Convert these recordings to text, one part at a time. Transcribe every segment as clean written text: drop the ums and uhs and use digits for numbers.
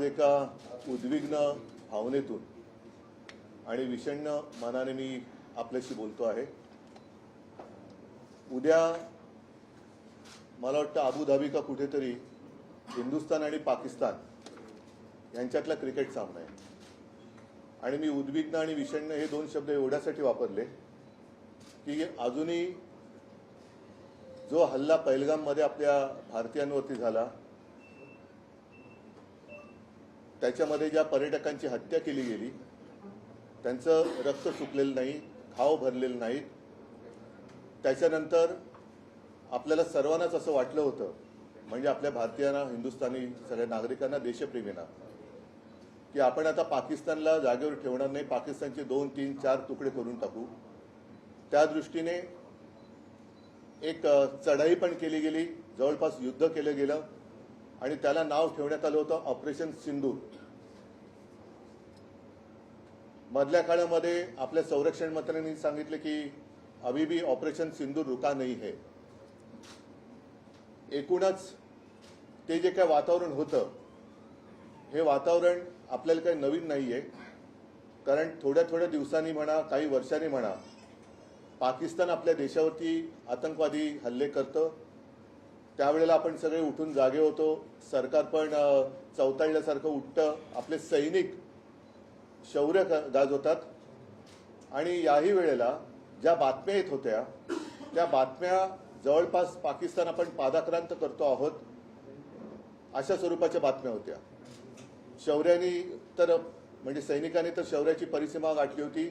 एका उद्विग्न भावनेतून आणि विषण्ण मनाने मी आपल्याशी बोलतो आहे। उद्या मला वाटतं अबुधाबी का कुठेतरी हिंदुस्थान आणि पाकिस्तान यांच्यातला क्रिकेट सामना आहे आणि मी उद्विग्न आणि विषण्ण हे दोन शब्द एवढ्यासाठी वापरले की अजूनही जो हल्ला पहलगाममध्ये आपल्या भारतीयांवरती झाला त्याच्यामध्ये ज्या पर्यटकांची हत्या केली गेली त्यांचं रक्त सुकलेलं नाही, घाव भरलेले नाहीत। त्याच्यानंतर आपल्याला सर्वांनाच असं वाटलं होतं, म्हणजे आपल्या भारतीयांना, हिंदुस्थानी सगळ्या नागरिकांना, देशप्रेमींना, की आपण आता पाकिस्तानला जागेवर ठेवणार नाही, पाकिस्तानचे 2, 3, 4 तुकडे करून टाकू। त्या दृष्टीने एक चढाई पण केली गेली, जवळपास युद्ध केलं गेलं आणि त्याला नाव ठेवण्यात आलं होतं ऑपरेशन सिंदूर। मधल्या काळामध्ये आपल्या संरक्षण मंत्र्यांनी सांगितले की अभी भी ऑपरेशन सिंदूर रुका नहीं है। एकूणच ते जे काय वातावरण होतं हे वातावरण आपल्याला काही नवीन नाहीये, कारण थोड्या थोड्या दिवसांनी म्हणा, काही वर्षांनी म्हणा, पाकिस्तान आपल्या देशावरती आतंकवादी हल्ले करतं। त्यावेळेला आपण सगळे उठून जागे होतो, सरकार पण चवताळल्यासारखं उठतं, आपले सैनिक शौर्य गाजवतात आणि याही वेळेला ज्या बातम्या येत होत्या त्या बातम्या जवळपास पाकिस्तान आपण पादाक्रांत करतो आहोत अशा स्वरूपाच्या बातम्या होत्या। शौर्याने तर म्हणजे सैनिकांनी तर शौर्याची परिसीमा गाठली होती।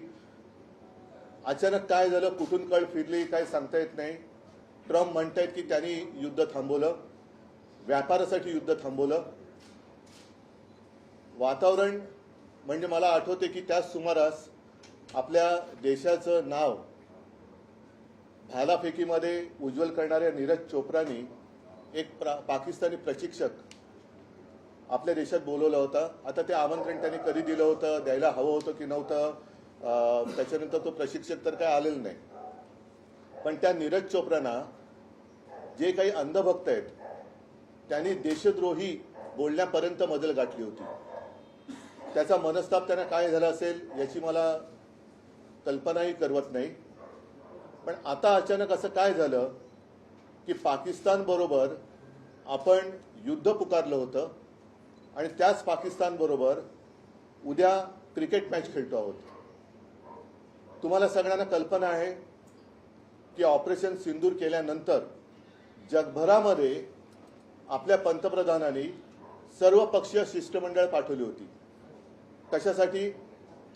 अचानक काय झालं, कुठून कळ फिरली काय सांगता येत नाही। ट्रम्प म्हणतायत की त्यांनी युद्ध थांबवलं, व्यापारासाठी युद्ध थांबवलं। वातावरण म्हणजे मला आठवते की त्याच सुमारास आपल्या देशाचं नाव भालाफेकीमध्ये उज्ज्वल करणाऱ्या नीरज चोप्रानी एक पाकिस्तानी प्रशिक्षक आपल्या देशात बोलवला होता। आता ते आमंत्रण त्यांनी कधी दिलं होतं, द्यायला हवं होतं की नव्हतं, त्याच्यानंतर तो प्रशिक्षक तर काय आलेला नाही। पण त्या नीरज चोप्रांना जे काही अंधभक्त आहेत त्यांनी देशद्रोही बोलण्यापर्यंत मजल गाठली होती। त्याचा मनस्ताप त्यांना काय झाला असेल याची मला कल्पनाही करवत नाही। पण आता अचानक असं काय झालं की पाकिस्तान बरोबर आपण युद्ध पुकारलं होतं आणि त्याच पाकिस्तान बरोबर उद्या क्रिकेट मॅच खेळतो आहोत। तुम्हाला सगळ्यांना कल्पना आहे की ऑपरेशन सिंदूर केल्यानंतर जगभरामध्ये आपल्या पंतप्रधानांनी सर्वपक्षीय शिष्टमंडळ पाठवली होती। कशासाठी?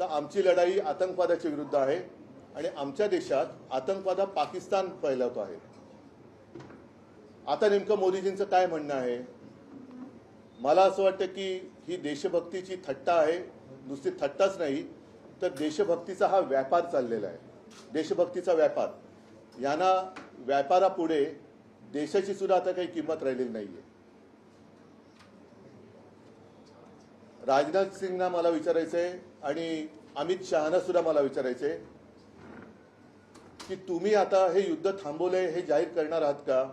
तर आमची लढाई आतंकवादाच्या विरुद्ध आहे आणि आमच्या देशात आतंकवाद पाकिस्तान फैलवतो आहे। आता नेमकं मोदीजींचं काय म्हणणं आहे? मला असं वाटतं की ही देशभक्तीची थट्टा आहे, नुसती थट्टाच नाही तर देशभक्तीचा हा व्यापार चाललेला आहे। देशभक्तीचा व्यापार, यांना व्यापारापुढे देशाची सुद्धा आता काही किंमत राहिलेली नाहीये। राजनाथ सिंगना मला विचारायचंय आणि अमित शहाना सुद्धा मला विचारायचंय की तुम्ही आता हे युद्ध थांबवलंय हे जाहीर करणार आहात का?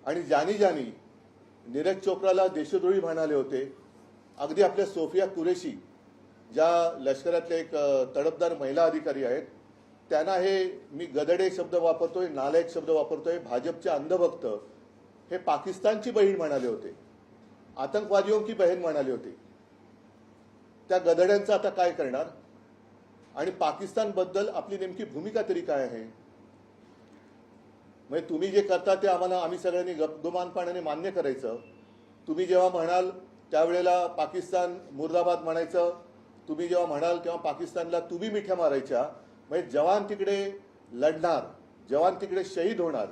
आणि ज्यांनी नीरज चोप्राला देशद्रोही म्हणाले होते, अगदी आपल्या सोफिया कुरेशी ज्या लष्करातले एक तडफदार महिला अधिकारी आहेत, त्यांना हे मी गदडे शब्द वापरतोय, नालायक शब्द वापरतोय, भाजपचे अंधभक्त हे पाकिस्तानची बहीण म्हणाले होते, आतंकवादियों की बहन म्हणाले होते। त्या गदड्यांचं आता काय करणार? आणि पाकिस्तान बद्दल आपली नेमकी भूमिका तरी काय आहे? म्हणजे तुम्ही जे करता ते आम्ही सगळ्यांनी गपगुमानपणाने मान्य करायचं। तुम्ही जेव्हा म्हणाल त्यावेळेला पाकिस्तान मुर्दाबाद म्हणायचं, तुम्ही जेव्हा म्हणाल तेव्हा पाकिस्तानला तुम्ही मिठ्या मारायच्या। म्हणजे जवान तिकडे लढणार, जवान तिकडे शहीद होणार,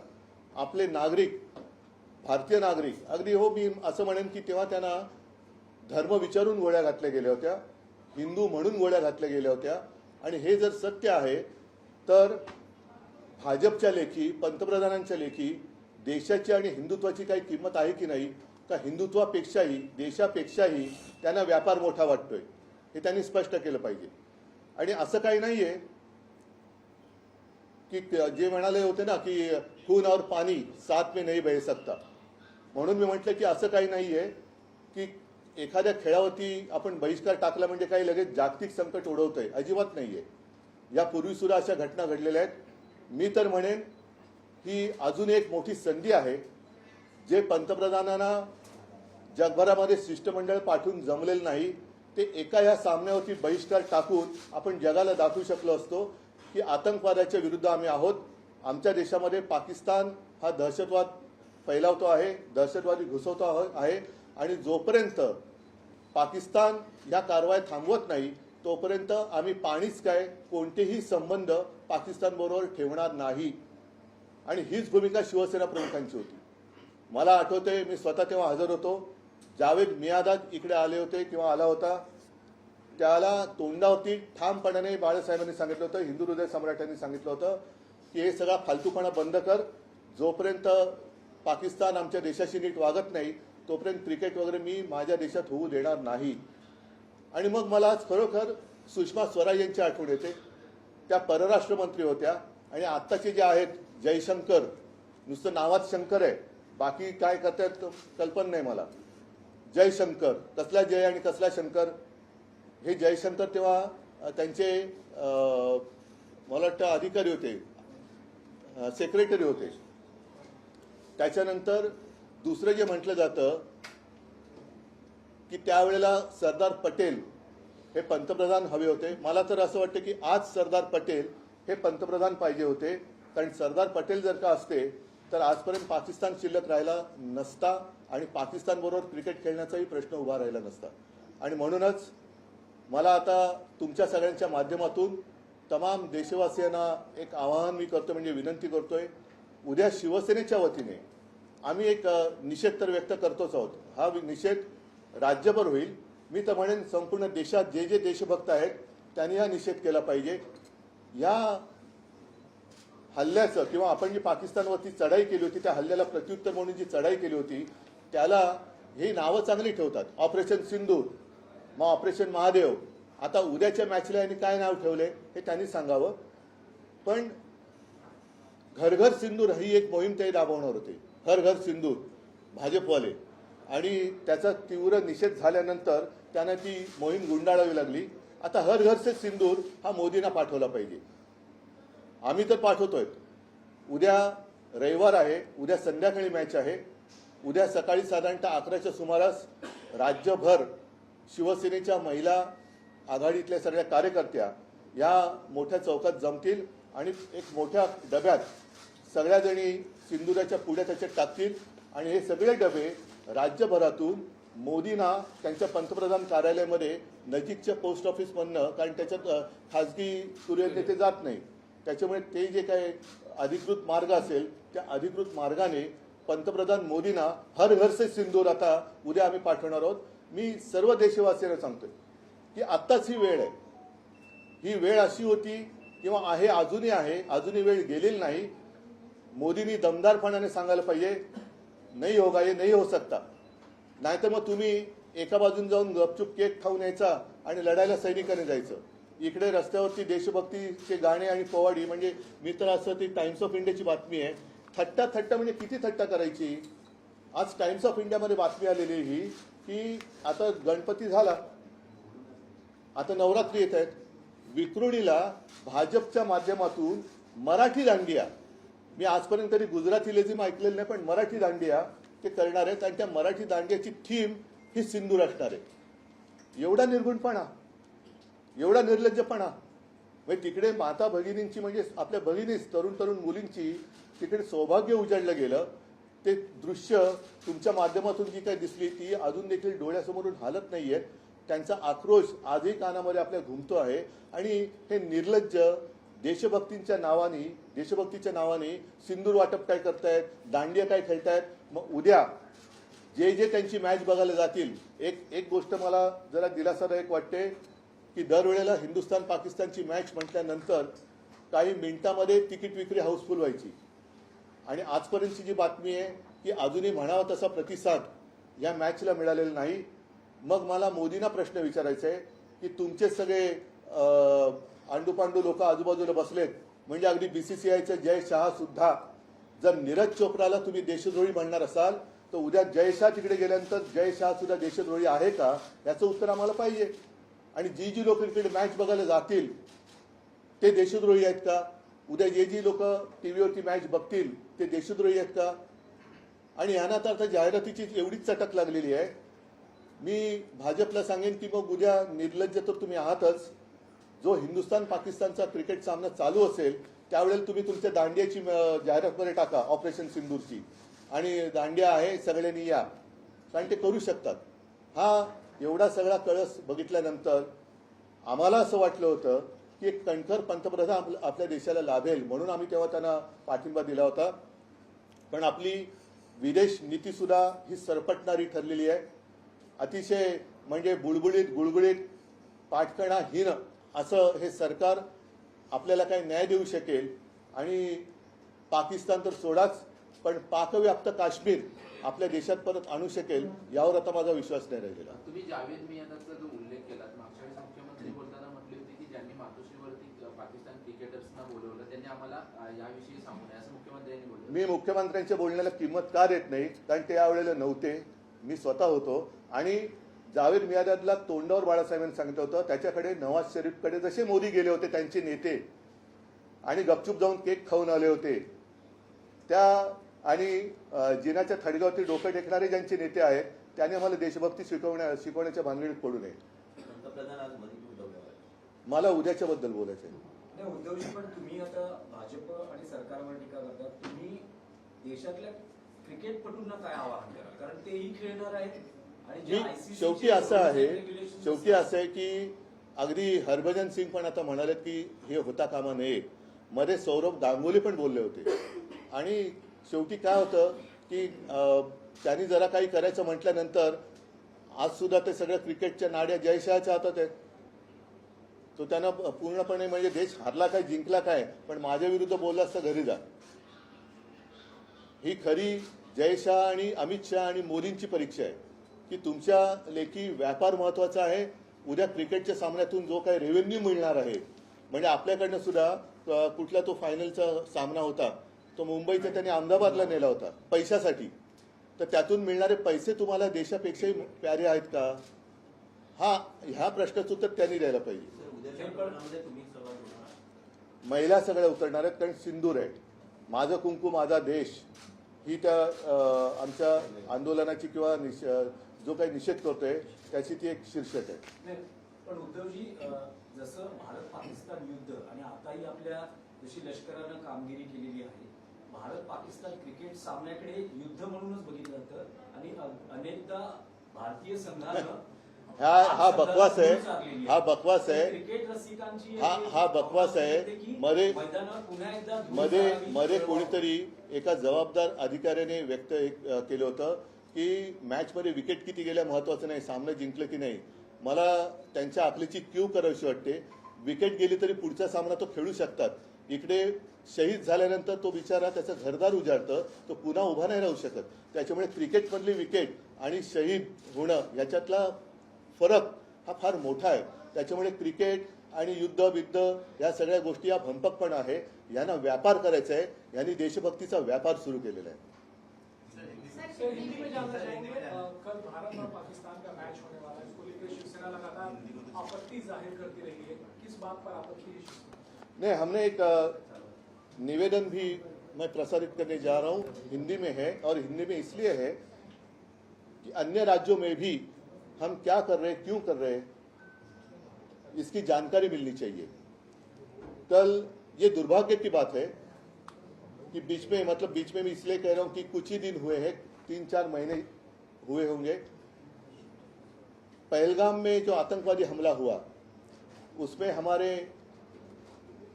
आपले नागरिक, भारतीय नागरिक, अगदी हो मी असं म्हणेन की तेव्हा त्यांना धर्म विचारून गोळ्या घातल्या गेल्या होत्या, हिंदू म्हणून गोळ्या घातल्या गेल्या होत्या। आणि हे जर सत्य आहे तर भाजपच्या लेखी, पंतप्रधानांच्या लेखी देशाची आणि हिंदुत्वाची काही किंमत आहे की नाही? का हिंदुत्वापेक्षाही, देशापेक्षाही त्यांना व्यापार मोठा वाटतोय? हे त्यांनी स्पष्ट केलं पाहिजे। आणि असं काही नाहीये की जे म्हणाले होते ना की खून और पानी साथ में नहीं बह सकता, म्हणून मी म्हटलं की असं काही नाहीये की एखाद्या खेळावरती आपण बहिष्कार टाकला म्हणजे काही लगेच जागतिक संकट ओढवतंय, अजिबात नाहीये. यापूर्वी सुद्धा अशा घटना घडलेल्या आहेत. मी तर म्हणेन ही अजून एक मोठी संधी आहे, जे पंतप्रधानांना जगभरामध्ये शिष्टमंडळ पाठवून जमलेलं नाही ते एका या सामन्यावरती बहिष्कार टाकून आपण जगाला दाखवू शकलो असतो की आतंकवादाच्या विरुद्ध आम्ही आहोत. आमच्या देशामध्ये पाकिस्तान हा दहशतवाद फैलावतो आहे, दहशतवादी घुसवतो आहे आणि जोपर्यंत पाकिस्तान या कारवाया थांबवत नाही तोपर्यंत आम्ही पाणीच काय कोणतेही संबंध पाकिस्तानबरोबर ठेवणार नाही. आणि हीच भूमिका शिवसेना प्रमुखांची होती. मला आठवते मी स्वतः तेव्हा हजर होतो. जावेद मियादाद इकडे आले होते किंवा आला होता, त्याला तोंडावरती ठामपणाने बाळासाहेबांनी सांगितलं होतं, हिंदू हृदय सम्राटांनी सांगितलं होतं की हे सगळा फालतूपणा बंद कर. जोपर्यंत पाकिस्तान आमच्या देशाशी नीट वागत नाही तोपर्यंत क्रिकेट वगैरे मी माझ्या देशात होऊ देणार नाही. आणि मग मला आज खरोखर सुषमा स्वराज यांची आठवण येते. त्या परराष्ट्र मंत्री होत्या आणि आत्ताचे जे आहेत जयशंकर, नुसतं नावात शंकर आहे, बाकी काय करतात कल्पना नाही मला. जयशंकर, कसला जय आणि कसला शंकर. हे जयशंकर तेव्हा त्यांचे मला वाटतं अधिकारी होते, सेक्रेटरी होते. त्याच्यानंतर दुसरं जे म्हटलं जातं की त्यावेळेला सरदार पटेल हे पंतप्रधान हवे होते. मला तर असं वाटतं की आज सरदार पटेल हे पंतप्रधान पाहिजे होते, कारण सरदार पटेल जर का असते तर आजपर्यंत पाकिस्तान शिल्लक राहिला नसता आणि पाकिस्तान बरोबर क्रिकेट खेळण्याचाही प्रश्न उभा राहिला नसता. आणि म्हणूनच मला आता तुमच्या सगळ्यांच्या माध्यमातून तमाम देशवासियांना एक आवाहन मी करतो, म्हणजे विनंती करतोय. उद्या शिवसेनेच्या वतीने आम्ही एक निषेध तर व्यक्त करतोच आहोत. हा निषेध राज्यभर होईल. मी तर म्हणेन संपूर्ण देशात जे जे देशभक्त आहेत त्यांनी हा निषेध केला पाहिजे. या हल्ल्याचं किंवा आपण जी पाकिस्तानवरती चढाई केली होती त्या हल्ल्याला प्रत्युत्तर म्हणून जी चढाई केली होती त्याला ही नावं चांगली ठेवतात, ऑपरेशन सिंदूर, मग ऑपरेशन महादेव. आता उद्याच्या मॅचला यांनी काय नाव ठेवले हे त्यांनी सांगावं. पण घर घर सिंदूर ही एक मोहीम ते राबवणार होते, हर घर सिंदूर भाजपवाले. आणि त्याचा तीव्र निषेध झाल्यानंतर त्यांना ती मोहीम गुंडाळावी लागली. आता हर घर से सिंदूर हा मोदींना पाठवला पाहिजे. आम्ही तर पाठवतोय. उद्या रविवार आहे, उद्या संध्याकाळी मॅच आहे. उद्या सकाळी साधारणतः 11च्या सुमारास राज्यभर शिवसेनेच्या महिला आघाडीतल्या सगळ्या कार्यकर्त्या या मोठ्या चौकात जमतील आणि एक मोठ्या डब्यात सगळ्या जणी सिंदुराच्या पुढ्या त्याच्यात टाकतील आणि हे सगळे डबे राज्यभरातून मोदींना त्यांच्या पंतप्रधान कार्यालयामध्ये नजीकच्या पोस्ट ऑफिसमधनं, कारण त्याच्यात खाजगी कुरिअर नेते जात नाही, त्याच्यामुळे ते जे काही अधिकृत मार्ग असेल त्या अधिकृत मार्गाने पंतप्रधान मोदींना हर घर से सिंदूर आता उद्या आम्ही पाठवणार आहोत. मी सर्व देशवासियांना सांगतोय की आत्ताच ही वेळ आहे. ही वेळ अशी होती किंवा आहे, अजूनही आहे, अजूनही वेळ गेलेली नाही. मोदींनी दमदारपणाने सांगायला पाहिजे नाही होगा, ये नहीं हो सकता. नाहीतर मग तुम्ही एका बाजून जाऊन गपचूप केक खाऊन यायचा आणि लढायला सैनिकाने जायचं. इकडे रस्त्यावरती देशभक्तीचे गाणे आणि पोवाडी, म्हणजे मी तर असं ती टाइम्स ऑफ इंडियाची बातमी आहे, थट्टा थट्टा म्हणजे किती थट्टा करायची. आज टाइम्स ऑफ इंडियामध्ये बातमी आलेली ही की आता गणपती झाला, आता नवरात्री येत आहेत, विक्रोळीला भाजपच्या माध्यमातून मराठी दांडिया, मी आजपर्यंत तरी गुजराती लेझिम ऐकलेलं नाही पण मराठी दांडिया ते करणार आहेत आणि त्या मराठी दांडियाची थीम ही सिंदूर असणार आहे. एवढा निर्गुणपणा, एवढा निर्लज्जपणा. म्हणजे तिकडे माता भगिनींची, म्हणजे आपल्या भगिनीच तरुण तरुण मुलींची तिकडे सौभाग्य उजाडलं गेलं. ते दृश्य तुमच्या माध्यमातून जी काही दिसली ती अजून देखील डोळ्यासमोरून हालत नाहीये. त्यांचा आक्रोश आजही कानामध्ये आपल्या घुमतो आहे. आणि हे निर्लज्ज देशभक्तीच्या नावाने सिंदूर वाटप काय करतायत, दांडिया काय खेळतायत. मग उद्या जे जे त्यांची मॅच बघायला जातील, एक गोष्ट मला जरा दिलासादायक वाटते की दरवेळेला हिंदुस्थान पाकिस्तानची मॅच म्हटल्यानंतर काही मिनिटांमध्ये तिकीट विक्री हाऊसफुल व्हायची. आणि आजपर्यंतची जी बातमी आहे की अजूनही म्हणावा तसा प्रतिसाद या मॅचला मिळालेला नाही. मग मला मोदींना प्रश्न विचारायचा आहे की तुमचे सगळे आंडूपांडू लोक आजूबाजूला बसलेत, म्हणजे अगदी बीसीसीआयचे जय शहा सुद्धा जर नीरज चोप्राला तुम्ही देशद्रोही म्हणणार असाल तर उद्या जय शाह तिकडे गेल्यानंतर जय शाह सुद्धा देशद्रोही आहे का याचं उत्तर आम्हाला पाहिजे. आणि जी लोक इकडे मॅच बघायला जातील ते देशद्रोही आहेत का? उद्या जी लोक टीव्हीवरती मॅच बघतील ते देशद्रोही आहेत का? आणि यांना तर आता जाहिरातीची एवढीच चटक लागलेली आहे. मी भाजपला सांगेन की मग उद्या निर्लज्ज तर तुम्ही आहातच. जो हिंदुस्थान पाकिस्तानचा क्रिकेट सामना चालू असेल त्यावेळेला तुम्ही तुमच्या दांडियाची जाहिरातमध्ये टाका, ऑपरेशन सिंदूरची, आणि दांडिया आहे सगळ्यांनी या, कारण ते करू शकतात. हा एवढा सगळा कळस बघितल्यानंतर आम्हाला असं वाटलं होतं की एक कणखर पंतप्रधान आपल्या देशाला लाभेल म्हणून आम्ही तेव्हा त्यांना पाठिंबा दिला होता. पण आपली विदेश नीती सुद्धा ही सरपटणारी ठरलेली आहे. अतिशय म्हणजे बुळबुळीत गुळगुळीत पाठकणाहीन असं हे सरकार आपल्याला काही न्याय देऊ शकेल. आणि पाकिस्तान तर सोडाच, पण पाकव्याप्त काश्मीर आपल्या देशात परत आणू शकेल यावर आता माझा विश्वास नाही राहिलेला. तुम्ही जावेद मियादाचा जो उल्लेख केला, मागच्या वेळेस मुख्यमंत्री बोलताना म्हटले होते की ज्यांनी मातोश्रीवरती पाकिस्तान क्रिकेटर्सना बोलवलं त्यांनी आम्हाला याविषयी सांगू नये असं मुख्यमंत्र्यांनी बोललं. मी मुख्यमंत्र्यांच्या बोलण्याला किंमत का देत नाही, कारण ते यावेळेला नव्हते, मी स्वतः होतो. आणि जावेद मियादादला तोंडावर बाळासाहेबांनी सांगितलं होतं, त्याच्याकडे नवाज शरीफकडे जसे मोदी गेले होते त्यांचे नेते आणि गपचूप जाऊन केक खाऊन आले होते, त्या आणि जिनाच्या थडग्यावरती डोकं टेकणारे ज्यांचे नेते आहेत त्यांनी आम्हाला देशभक्ती शिकवण्याच्या भानगडीत पडू नये. मला उद्याच्याबद्दल बोलायचं आहे. उद्धवजी, पण तुम्ही आता भाजप आणि सरकारवर टीका करतात, तुम्ही देशातल्या क्रिकेटपटूंना काय आवाहन कराल? कारण तेही खेळणार आहेत. आणि शेवटी असं आहे की अगदी हरभजन सिंग पण आता म्हणाले की हे होता कामा नये. मध्ये सौरभ गांगुली पण बोलले होते. आणि शेवटी काय होतं की त्यांनी जरा काही करायचं म्हटल्यानंतर आज सुद्धा ते सगळ्या क्रिकेटच्या नाड्या जयशाहच्या हातात आहेत. तो त्यांना पूर्णपणे म्हणजे देश हारला काय जिंकला काय, पण माझ्या विरुद्ध बोलला असता घरी जा. ही खरी जयशाह आणि अमित शहा आणि मोदींची परीक्षा आहे की तुमच्या लेखी व्यापार महत्वाचा आहे. उद्या क्रिकेटच्या सामन्यातून जो काही रेव्हेन्यू मिळणार आहे, म्हणजे आपल्याकडनं सुद्धा कुठला तो फायनलचा सामना होता तो मुंबईचा त्यांनी अहमदाबादला नेला होता पैशासाठी, तर त्यातून मिळणारे पैसे तुम्हाला देशापेक्षाही प्यारे आहेत का? ह्या प्रश्नाचं उत्तर त्यांनी द्यायला पाहिजे. महिला सगळ्या उतरणार आहेत, कारण सिंदूर आहे. माझं कुंकू माझा देश ही त्या आमच्या आंदोलनाची किंवा जो काही निषेध करतोय त्याची ती एक शीर्षक आहे. पण उद्धवजी, जसं भारत पाकिस्तान युद्ध आणि आताही आपल्या जशी लष्करानं कामगिरी केलेली आहे, भारत पाकिस्तान क्रिकेट सामन्याकडे युद्ध म्हणूनच बघितलं जातं आणि अनेकदा भारतीय संघानं हा बकवास आहे क्रिकेट रसिकांची हा बकवास आहे. मध्ये कोणीतरी एका जबाबदार अधिकाऱ्याने व्यक्त केलं होतं की मॅचमध्ये विकेट किती गेल्या महत्वाचं नाही, सामना जिंकलं की नाही. मला त्यांच्या अकलीची क्यू करावीशी वाटते. विकेट गेली तरी पुढचा सामना तो खेळू शकतात. इकडे शहीद झाल्यानंतर तो बिचारा त्याचं घरदार उजाडतं, तो पुन्हा उभा नाही राहू शकत. त्याच्यामुळे क्रिकेटमधली विकेट आणि शहीद होणं याच्यातला फरक हा फार मोठा आहे. त्याच्यामुळे क्रिकेट आणि युद्ध या सगळ्या गोष्टी या भंपकपण आहे. यांना व्यापार करायचा आहे. यांनी देशभक्तीचा व्यापार सुरू केलेला आहे. हिंदी में जानना चाहेंगे, कल भारत और पाकिस्तान का मैच होने वाला है, इसको लेकर शिवसेना लगातार आपत्ति जाहिर करती रही है, किस बात पर आपत्ति है? नहीं, हमने एक निवेदन भी मैं प्रसारित करने जा रहा हूँ, हिंदी में है. और हिंदी में इसलिए है कि अन्य राज्यों में भी हम क्या कर रहे हैं, क्यों कर रहे हैं, इसकी जानकारी मिलनी चाहिए. कल ये दुर्भाग्य की बात है कि बीच में मैं इसलिए कह रहा हूं कि कुछ ही दिन हुए हैं, 3-4 महीने हुए होंगे. पहलगाम में जो आतंकवादी हमला हुआ उसमें हमारे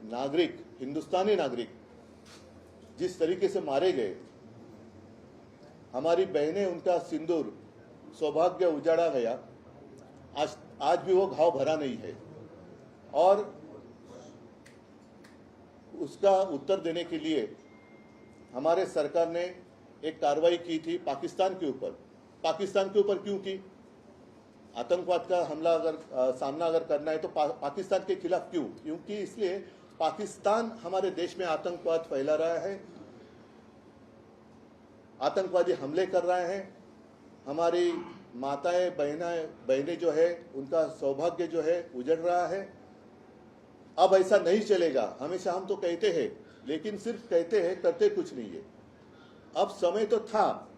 नागरिक, हिंदुस्तानी नागरिक जिस तरीके से मारे गए, हमारी बहनें, उनका सिंदूर, सौभाग्य उजाड़ा गया. आज भी वो घाव भरा नहीं है. और उसका उत्तर देने के लिए हमारे सरकार ने एक कार्रवाई की थी पाकिस्तान के ऊपर. पाकिस्तान के ऊपर क्यों की? आतंकवाद का हमला सामना अगर करना है तो पाकिस्तान के खिलाफ क्यों? क्योंकि इसलिए पाकिस्तान हमारे देश में आतंकवाद फैला रहा है. आतंकवादी हमले कर रहे हैं, हमारी माताएं बहनें जो है उनका सौभाग्य जो है उजड़ रहा है। अब ऐसा नहीं चलेगा। हमेशा हम तो कहते हैं, लेकिन सिर्फ कहते हैं, करते कुछ नहीं है। अब समय तो था,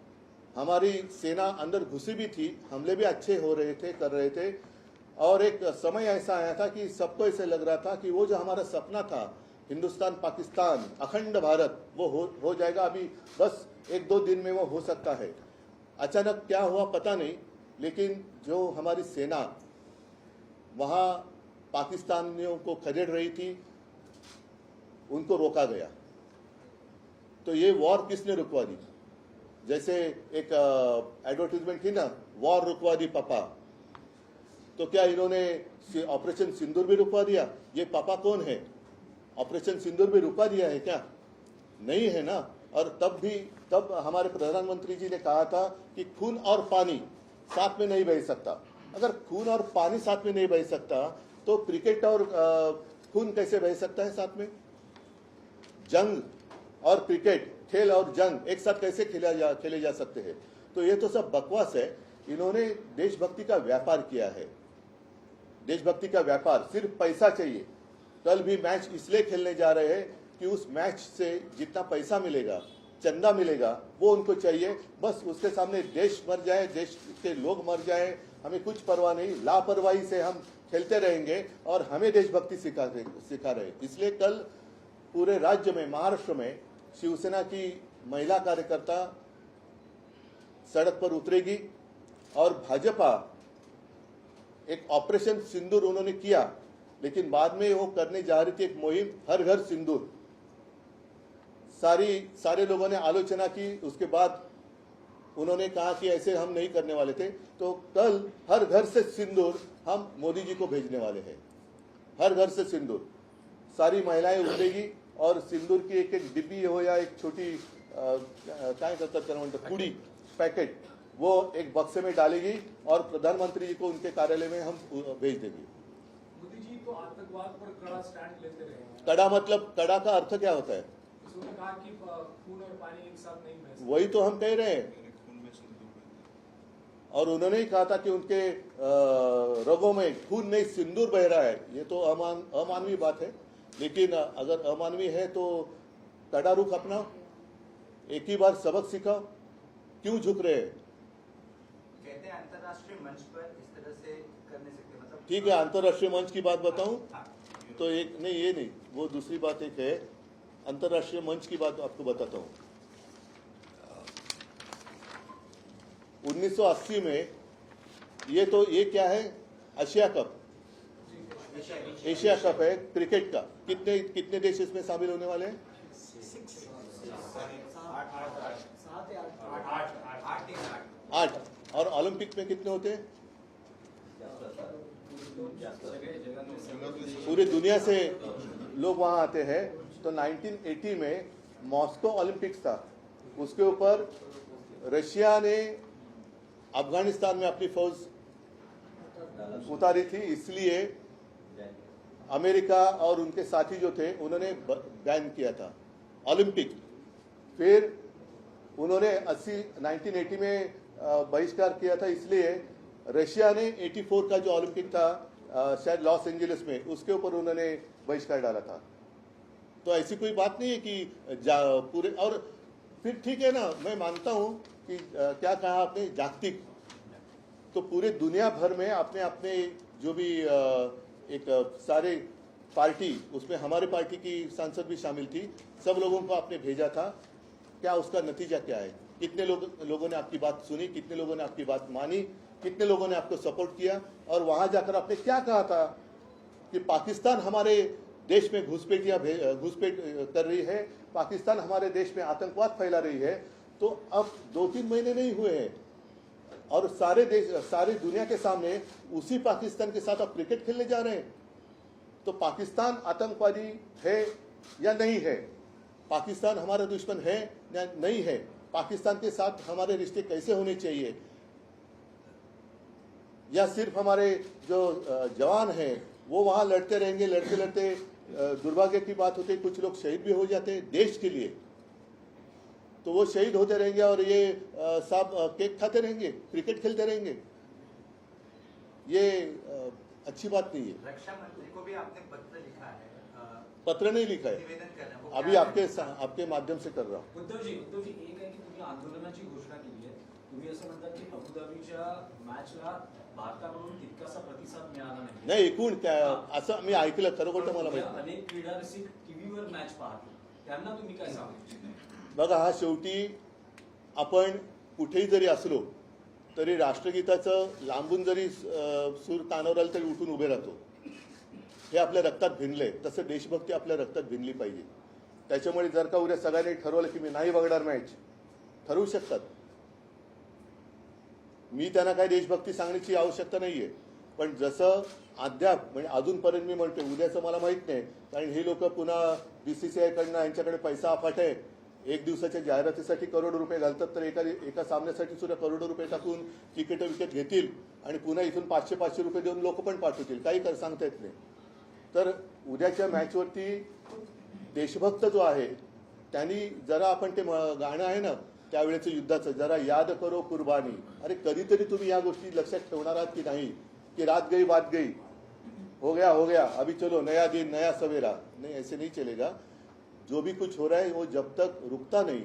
हमारी सेना अंदर घुसी भी थी, हमले भी अच्छे हो रहे थे, कर रहे थे, और एक समय ऐसा आया था कि सबको ऐसे लग रहा था कि वो जो हमारा सपना था हिंदुस्तान पाकिस्तान अखंड भारत, वो हो जाएगा। अभी बस 1-2 दिन में वो हो सकता है। अचानक क्या हुआ पता नहीं, लेकिन जो हमारी सेना वहाँ पाकिस्तानियों को खदेड़ रही थी, उनको रोका गया। तो ये वॉर किसने रुकवा दी? जैसे एक एडवर्टीजमेंट थी ना, वॉर रुकवा दी पापा। तो क्या इन्होंने ऑपरेशन सिंदूर भी रुकवा दिया? ये पापा कौन है? ऑपरेशन सिंदूर भी रुकवा दिया है क्या? नहीं है ना। और तब हमारे प्रधानमंत्री जी ने कहा था कि खून और पानी साथ में नहीं बह सकता। अगर खून और पानी साथ में नहीं बह सकता तो क्रिकेट और खून कैसे बह सकता है साथ में? जंग और क्रिकेट, खेल और जंग एक साथ कैसे खेले जा सकते हैं? तो ये तो सब बकवास है। इन्होंने देशभक्ति का व्यापार किया है। देशभक्ति का व्यापार, सिर्फ पैसा चाहिए। कल भी मैच इसलिए खेलने जा रहे हैं कि उस मैच से जितना पैसा मिलेगा, चंदा मिलेगा, वो उनको चाहिए। बस उसके सामने देश मर जाए, देश के लोग मर जाए, हमें कुछ परवाह नहीं। लापरवाही से हम खेलते रहेंगे और हमें देशभक्ति सिखा रहे। इसलिए कल पूरे राज्य में, महाराष्ट्र में शिवसेना की महिला कार्यकर्ता सड़क पर उतरेगी और भाजपा एक ऑपरेशन सिंदूर उन्होंने किया, लेकिन बाद में वो करने जा रही थी एक मुहिम हर घर सिंदूर। सारे लोगों ने आलोचना की, उसके बाद उन्होंने कहा कि ऐसे हम नहीं करने वाले थे। तो कल हर घर से सिंदूर हम मोदी जी को भेजने वाले हैं। हर घर से सिंदूर, सारी महिलाएं उतरेगी और सिंदूर की एक एक डिब्बी हो या एक छोटी काय करतात पुड़ी पैकेट, वो एक बक्से में डालेगी और प्रधानमंत्री जी को उनके कार्यालय में हम भेज देंगे। मोदी जी तो आतंकवाद पर कड़ा स्टैंड लेते रहे हैं। कड़ा मतलब, कड़ा का अर्थ क्या होता है? उन्होंने कहा कि खून और पानी एक साथ नहीं बह सकते। वही तो हम कह रहे हैं। और उन्होंने ही कहा था कि उनके रगों में खून नहीं सिंदूर बह रहा है। ये तो अमानवीय बात है। लेकिन अगर अमानवीय है तो कड़ा रुख अपनाओ, एक ही बार सबक सिखाओ। क्यों झुक रहे हैं? कहते हैं अंतर्राष्ट्रीय मंच पर इस तरह से कर नहीं सकते, मतलब ठीक है, अंतर्राष्ट्रीय मंच की बात बताऊं तो एक नहीं, ये नहीं, वो दूसरी बात एक है। अंतर्राष्ट्रीय मंच की बात आपको बताता हूं। 1980 में ये क्या है? एशिया कप, एशिया कप है क्रिकेट का। कितने देश इसमें शामिल होने वाले हैं? 8। और ओलंपिक में कितने होते हैं? पूरी दुनिया से लोग वहां आते हैं। तो 1980 में मॉस्को ओलंपिक्स था, उसके ऊपर रशिया ने अफगानिस्तान में अपनी फौज उतारी थी। इसलिए अमेरिका और उनके साथी जो थे उन्होंने बैन किया था ओलंपिक। फिर उन्होंने 1980 में बहिष्कार किया था। इसलिए रशिया ने 84 का जो ओलंपिक था शायद लॉस एंजलिस में, उसके ऊपर उन्होंने बहिष्कार डाला था। तो ऐसी कोई बात नहीं है कि पूरे। और फिर ठीक है ना, मैं मानता हूं कि क्या कहा आपने, जागतिक, तो पूरे दुनिया भर में अपने अपने जो भी एक सारे पार्टी, उसमें हमारे पार्टी की सांसद भी शामिल थी, सब लोगों को आपने भेजा था। क्या उसका नतीजा क्या है? कितने लोगों ने आपकी बात सुनी? कितने लोगों ने आपकी बात मानी? कितने लोगों ने आपको सपोर्ट किया? और वहां जाकर आपने क्या कहा था कि पाकिस्तान हमारे देश में घुसपैठ कर रही है, पाकिस्तान हमारे देश में आतंकवाद फैला रही है। तो अब 2-3 महीने नहीं हुए हैं और सारी दुनिया के सामने उसी पाकिस्तान के साथ आप क्रिकेट खेलने जा रहे हैं। तो पाकिस्तान आतंकवादी है या नहीं है? पाकिस्तान हमारा दुश्मन है या नहीं है? पाकिस्तान के साथ हमारे रिश्ते कैसे होने चाहिए? या सिर्फ हमारे जो जवान हैं वो वहां लड़ते रहेंगे, लड़ते लड़ते दुर्भाग्य की बात होती है कुछ लोग शहीद भी हो जाते हैं देश के लिए। तो वो शहीद होते रहेंगे और ये सब केक खाते रहेंगे, क्रिकेट खेलते रहेंगे। ये अच्छी बात नहीं है। रक्षा मंत्री को भी आपने पत्र लिखा है, पत्र नहीं लिखा है, निवेदन कर रहे हैं, वो अभी क्या आपके माध्यम से कर रहा हूँ। उद्धवजी एक आहे की तुम्ही आंदोलनाची घोषणा केली आहे. तुम्ही असं म्हणतात की अबुधाबीच्या मॅचला भारताकडून तितकासा प्रतिसाद मिळाला नाही. नाही एकूण असं मी ऐकलं, खरं खोटं मला माहिती नाही. अनेक क्रीडा रसिक टीव्हीवर मॅच पाहतात, त्यांना तुम्ही काय सांगू इच्छिता? बघा, हा शेवटी आपण कुठेही जरी असलो तरी राष्ट्रगीताचं लांबून जरी सूर कानावर आलं तरी उठून उभे राहतो. हे आपल्या रक्तात भिनलंय, तसं देशभक्ती आपल्या रक्तात भिनली पाहिजे. त्याच्यामुळे जर का उद्या सगळ्यांनी ठरवलं की मी नाही बघणार मॅच, ठरवू शकतात. मी त्यांना काही देशभक्ती सांगण्याची आवश्यकता नाहीये. पण जसं अद्याप म्हणजे अजूनपर्यंत मी म्हणते, उद्याचं मला माहित नाही, कारण हे लोक पुन्हा बीसीसीआय कडनं यांच्याकडे पैसा अफाट आहे. एक दिवसाच्या जाहिरातीसाठी करोडो रुपये घालतात, तर एका सामन्यासाठी सुद्धा करोडो रुपये टाकून तिकीट विकेट घेतील आणि पुन्हा इथून 500 रुपये देऊन लोक पण पाठवतील. काही सांगता येत नाही. तर उद्याच्या मॅचवरती देशभक्त जो आहे त्यांनी जरा आपण ते गाणं आहे ना त्यावेळेचं युद्धाचं, जरा याद करो कुर्बानी. अरे कधीतरी तुम्ही या गोष्टी लक्षात ठेवणार आहात की नाही, की रात गई बात गई, हो गया अभी चलो नया दिन नया सवेरा. नहीं, ऐसे नहीं चलेगा. जो भी कुछ हो रहा है वो जब तक रुकता नहीं,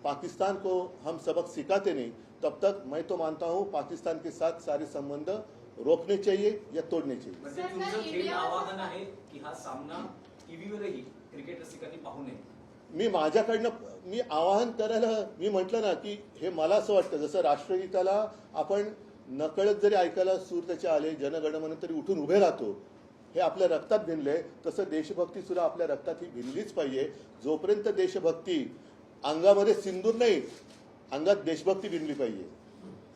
पाकिस्तान को हम सबक सिखाते नहीं, तब तक मैं तो मानता हूँ पाकिस्तान के साथ सारे संबंध रोकने चाहिए या तोड़ने चाहिए. म्हणजे तुमचं थेट आवाहन आहे की हा सामना टीव्हीवरही क्रिकेट रसिकांनी पाहू नये. मी आवाहन करायला मी म्हटलं ना की हे मला असं वाटतं, जसं राष्ट्रगीताला आपण नकळत जरी ऐकायला सूर त्याचे आले, जनगणमन तरी उठून उभे राहतो, हे आपल्या रक्तात भिनलंय. तसं देशभक्ती सुद्धा आपल्या रक्तात ही भिनलीच पाहिजे. जोपर्यंत देशभक्ती अंगामध्ये सिंदूर नाही, अंगात देशभक्ती भिनली पाहिजे.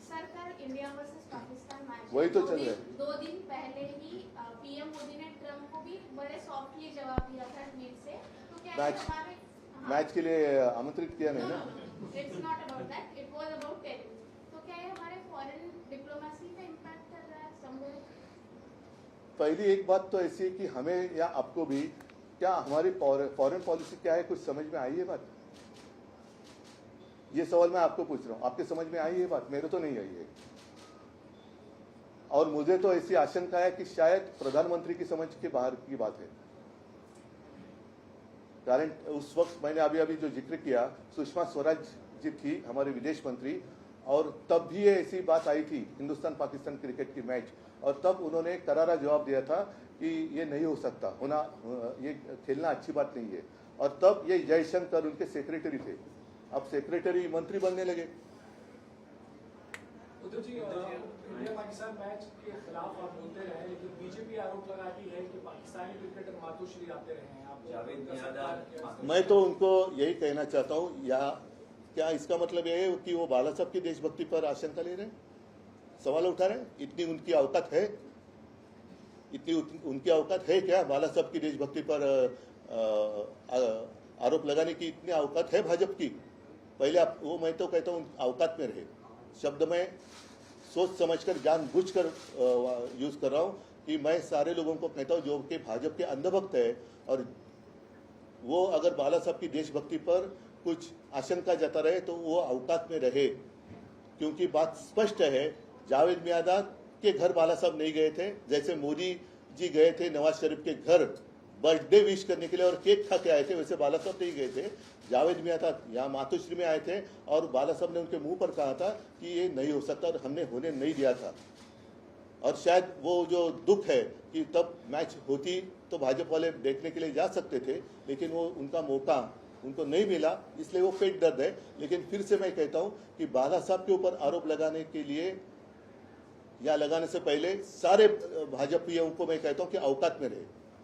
सरकार इंडिया वर्सेस पाकिस्तान मैच वही तो चल रहा है. 2 दिन पहले ही पीएम मोदी ने ट्रम्प को भी बड़े सॉफ्टली जवाब दिया था ट्वीट से. तो क्या मैच- ये हमारे मैच के लिए आमंत्रित किया नहीं ना. It's not about that, it वाज अबाउट टेरिफ. तो क्या ये हमारे फॉरेन डिप्लोमेसी पे इम्पैक्ट कर रहा है समवेयर? पहली एक बात तो ऐसी है कि हमें या आपको भी, क्या हमारी फॉरेन पॉलिसी क्या है, कुछ समझ में आई है बात? ये सवाल मैं आपको पूछ रहा हूं, आपके समझ में आई है बात? मेरे तो नहीं आई है. और मुझे तो ऐसी आशंका है कि शायद प्रधानमंत्री की समझ के बाहर की बात है. कारण उस वक्त मैंने अभी जो जिक्र किया, सुषमा स्वराज जी थी हमारे विदेश मंत्री, और तब भी ये ऐसी बात आई थी हिंदुस्तान पाकिस्तान क्रिकेट की मैच, और तब उन्होंने करारा जवाब दिया था कि ये नहीं हो सकता, ये खेलना अच्छी बात नहीं है. और तब ये जयशंकर उनके सेक्रेटरी थे, अब सेक्रेटरी मंत्री बनने लगे. उद्धव जी, इंडिया पाकिस्तान मैच के खिलाफ आप बोलते रहे, लेकिन बीजेपी आरोप लगाती है कि पाकिस्तानी क्रिकेटर मातोश्री आते रहे हैं. आप जावेद उनका मियाँदाद, सत्कार किया. मैं तो उनको यही कहना चाहता हूँ, या क्या इसका मतलब ये है कि वो बाला साहब की देशभक्ति पर आशंका ले रहे हैं, सवाल उठा रहे हैं? इतनी उनकी औकात है? इतनी उनकी औकात है क्या बाला साहब की देशभक्ति पर आरोप लगाने की? इतनी औकात है भाजपा की? पहले आप वो, मैं तो कहता हूँ औकात में रहे. शब्द मैं सोच समझकर जानबूझकर यूज कर रहा हूँ कि मैं सारे लोगों को कहता हूँ जो कि भाजपा के अंधभक्त है, और वो अगर बाला साहब की देशभक्ति पर कुछ आशंका जता रहे तो वो औकात में रहे. क्योंकि बात स्पष्ट है, जावेद मियाँदाद के घर बाला साहब नहीं गए थे, जैसे मोदी जी गए थे नवाज शरीफ के घर बर्थडे विश करने के लिए और केक खा के आए थे, वैसे बाला साहब नहीं गए थे. जावेद मियाँदाद यहाँ मातोश्री में आए थे और बाला साहब ने उनके मुंह पर कहा था कि ये नहीं हो सकता, और हमने होने नहीं दिया था. और शायद वो जो दुख है कि तब मैच होती तो भाजपा वाले देखने के लिए जा सकते थे, लेकिन वो उनका मौका उनको नहीं मिला, इसलिए वो पेट दर्द है. लेकिन फिर से मैं कहता हूं कि बाला साहब के ऊपर आरोप लगाने के लिए या लगाने से पहले सारे भाजपाइयों को मैं कहता हूं कि औकात में रहे.